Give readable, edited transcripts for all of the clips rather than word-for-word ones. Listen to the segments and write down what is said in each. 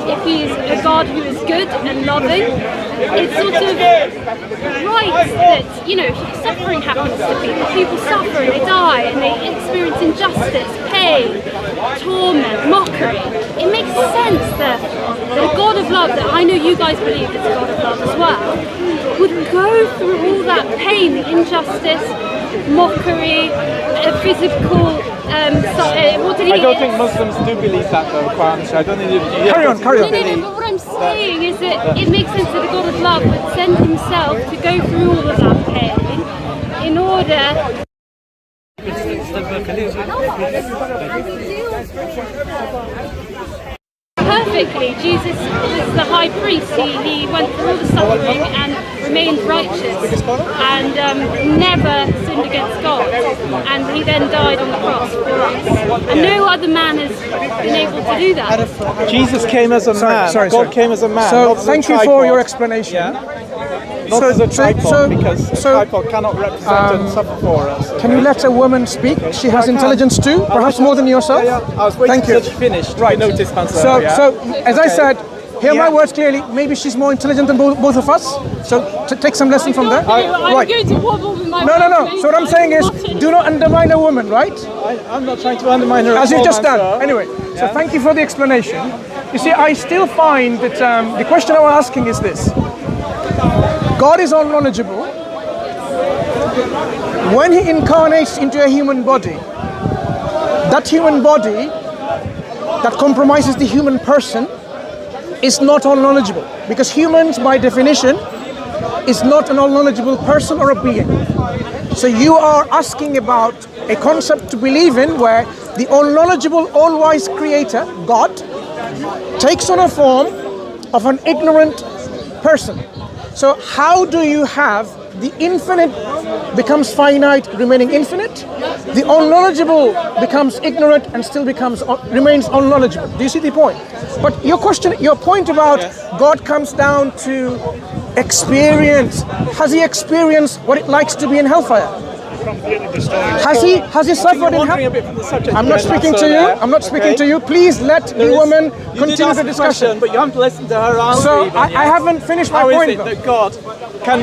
if he's a God who is good and loving, it's sort of right that, you know, suffering happens to people. People suffer and they die and they experience injustice, pain, torment, mockery. It makes sense, therefore, that a God of love, that I know you guys believe is a God of love as well, would go through all that pain, the injustice, mockery, physical. What did he? I don't think Muslims do believe that, though. Quite honestly, I don't think. Carry on. No, but what I'm saying is that it makes sense that a God of love would send himself to go through all of that pain in order. Perfectly, Jesus was the high priest. He went through all the suffering and remained righteous and never sinned against God. And he then died on the cross for us. And no other man has been able to do that. Jesus came as a man. God came as a man. So thank you for your explanation. Yeah. Not as a tripod, because a tripod cannot represent and suffer for us. Okay? Can you let a woman speak? She has intelligence too, perhaps more than yourself. Yeah. I was waiting until she finished. Right. Notice, Mansur. So as I said, hear my words clearly. Maybe she's more intelligent than both of us. So to take some lesson from there. I'm going to wobble with my No. So what I'm saying is, do not undermine a woman, right? I'm not trying to undermine her. As you've just done. Anyway, so thank you for the explanation. You see, I still find that the question I'm asking is this. God is all-knowledgeable. When he incarnates into a human body, that human body that compromises the human person is not all-knowledgeable, because humans, by definition, is not an all-knowledgeable person or a being. So you are asking about a concept to believe in where the all-knowledgeable, all-wise creator, God, takes on a form of an ignorant person. So how do you have the infinite becomes finite, remaining infinite? The all-knowledgeable becomes ignorant and still remains unknowledgeable. Do you see the point? But your point about God comes down to experience. Has he experienced what it likes to be in hellfire? Has he suffered in hell? I'm not speaking to you. I'm not speaking to you. Please let the woman continue the discussion. But you haven't listened to her answer. So I haven't finished my point. How is it that God can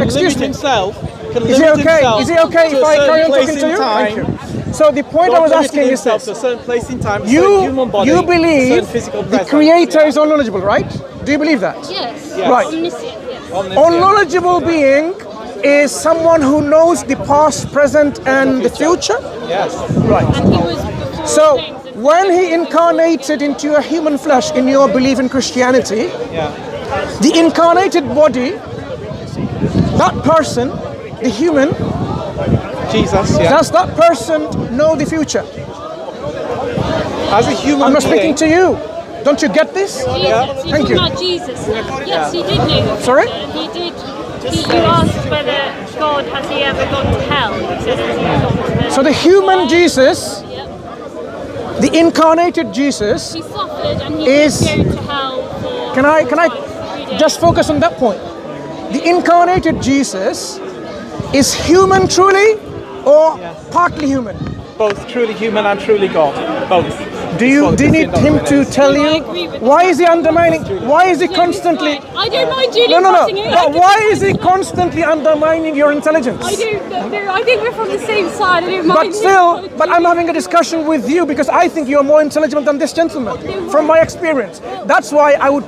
Excuse limit me. himself? Is it okay if I carry on talking to you? Thank you. So the point I was asking is this. A certain place in time, you believe the Creator is all-knowledgeable, right? Do you believe that? Yes. Right. Omniscient, yes. All-knowledgeable being is someone who knows the past, present, and the future? Yes. Right. And he was So when he incarnated into a human flesh, in your belief in Christianity, the incarnated body, that person, the human, Jesus, does that person know the future? As a human I'm not speaking to you. Don't you get this? Jesus. Thank you. About Jesus. Yes, he did know. Sorry? He did. You asked whether God has he ever gone to hell. He said has he gone to So the human Jesus, the incarnated Jesus, he suffered and he is. did go to hell for. Can I just focus on that point? The incarnated Jesus is human truly, or partly human? Both truly human and truly God. Both. Do you need him to tell you? Why is he undermining? Why is he constantly? I don't mind Julie. No. But why is he constantly undermining your intelligence? I don't know. I think we're from the same side. I don't mind. But still, I'm having a discussion with you because I think you're more intelligent than this gentleman, from my experience. That's why I would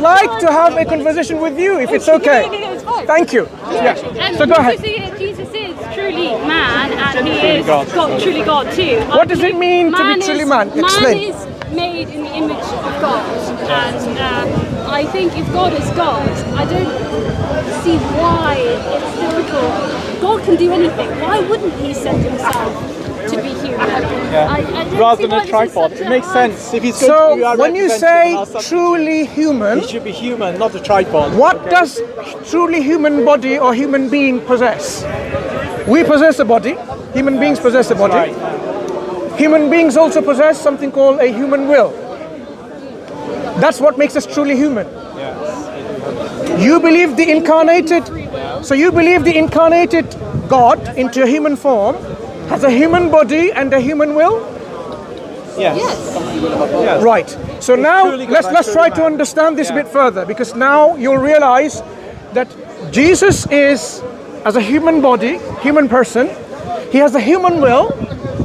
like to have a conversation with you, if it's okay. No, it's fine. Thank you. Yeah. So go ahead. Jesus is truly man, and he is truly God too. What does it mean to be truly man? Explain. Man is made in the image of God, and I think if God is God, I don't see why it's difficult. God can do anything. Why wouldn't he send himself to be human? Rather than a tripod. It makes sense. If he's going to be when you say truly human, he should be human, not a tripod. What does truly human body or human being possess? We possess a body. Human beings possess a body. Right. Human beings also possess something called a human will. That's what makes us truly human. Yes. You believe the incarnated, so you believe the incarnated God into a human form has a human body and a human will? Yes. Yes. Right. So now truly God, let's try to man. understand this a bit further, because now you'll realize that Jesus is, as a human body, human person, he has a human will.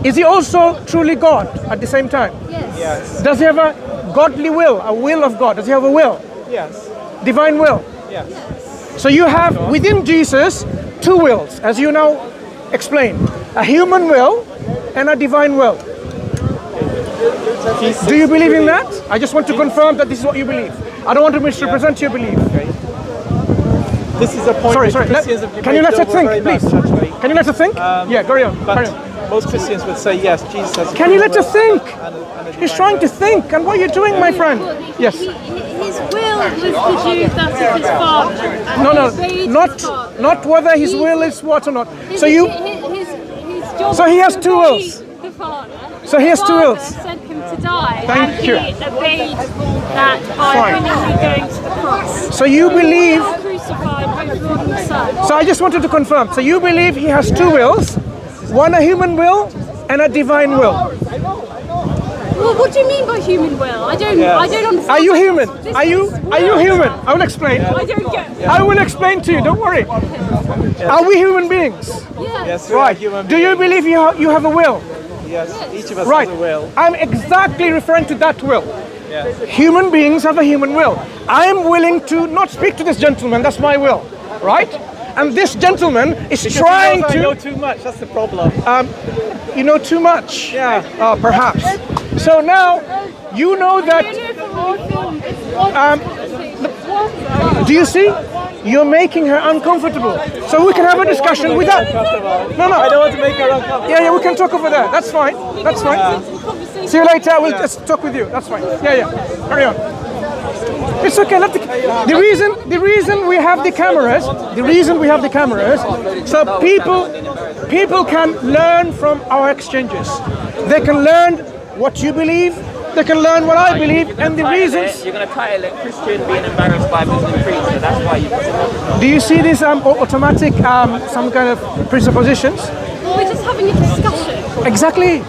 Is he also truly God at the same time? Yes. Does he have a godly will, a will of God? Does he have a will? Yes. Divine will? Yes. So you have within Jesus two wills, as you now explain, a human will and a divine will. Do you believe in that? I just want to confirm that this is what you believe. I don't want to misrepresent your belief. Okay. This is a point. Sorry. Can you let us think, please? Can you let us think? Yeah, carry on. But most Christians would say yes, Jesus has. Can you let us think? He's trying to think, and what are you doing, my friend? Yes. His will was to do that of his father. And No, he obeyed his not father. not whether his will is what or not. His, So you. his job So he was has to two obey wills. The father. So he has The two father wills. sent him to die, Thank and you. he obeyed that by Fine. willingly going to the cross. So you believe. Crucified both Lord and Son. So I just wanted to confirm. So you believe he has two wills, one a human will and a divine will. Well, what do you mean by human will? I don't understand. Are you human? This Are you is human? I will explain. I don't get. I will explain to you. Don't worry. Are we human beings? Yes. Yes, we are Right. human Do you beings. believe you have a will? Yes, each of us Right. has a will. I'm exactly referring to that will. Yes. Human beings have a human will. I'm willing to not speak to this gentleman. That's my will, right? And this gentleman is Because trying I know to. too much. That's the problem. You know too much. Yeah. Perhaps. So now you know that. Do you see? You're making her uncomfortable. So we can have a discussion without. No. I don't want to make her uncomfortable. Yeah, we can talk over there. That's fine. That's fine. See you later. We'll just talk with you. That's fine. Yeah. Carry on. It's okay. The reason we have the cameras. So people can learn from our exchanges. They can learn what you believe. They can learn what I believe, and the reasons. You're going to title it Christian being embarrassed by Muslim preacher. That's why you put it up. Do you see this automatic some kind of presuppositions? We're just having a discussion. Exactly.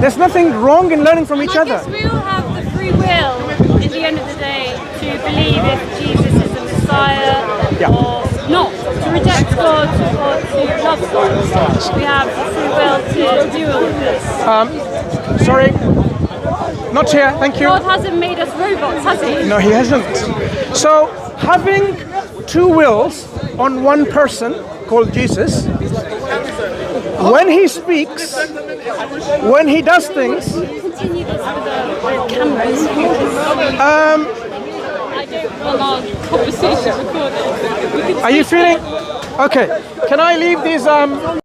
There's nothing wrong in learning from each I other. guess we all have the free will, at the end of the day, to believe if Jesus is the Messiah or not, to reject God or to love God. We have the free will to do all of this. Sorry. Not here, thank you. God hasn't made us robots, has he? No, he hasn't. So, having two wills on one person called Jesus, when he speaks, when he does things, Continue this with the cameras. I don't want our conversation recorded. are you feeling? Okay, can I leave these